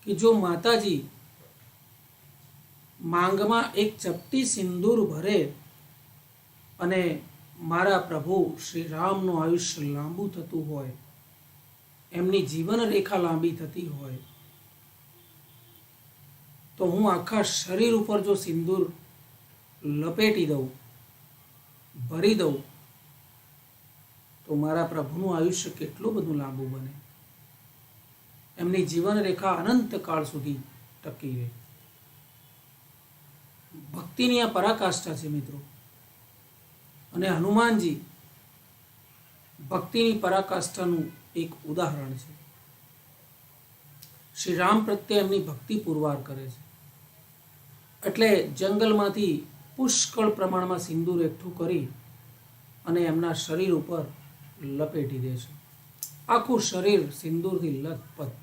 કે જો માતાજી માંગમાં એક ચપટી સિંદૂર ભરે અને મારા પ્રભુ શ્રી રામનું આયુષ્ય લાંબુ થતું હોય, એમની જીવન રેખા લાંબી થતી હોય, તો હું આખા શરીર ઉપર જો સિંદૂર લપેટી દઉં, ભરી દઉં, તો મારા પ્રભુનું આયુષ્ય કેટલું બધું લાંબુ બને, એમની જીવન રેખા અનંત કાળ સુધી ટકી રહે. ભક્તિની આ પરાકાષ્ઠા છે મિત્રો. અને હનુમાનજી ભક્તિની પરાકાષ્ઠાનું એક ઉદાહરણ છે. શ્રી રામ પ્રત્યે એમની ભક્તિ પુરવાર કરે છે. એટલે જંગલમાંથી પુષ્કળ પ્રમાણમાં સિંદૂર એકઠું કરી અને એમના શરીર ઉપર લપેટી દે છે. આખું શરીર સિંદૂરથી લથપથ.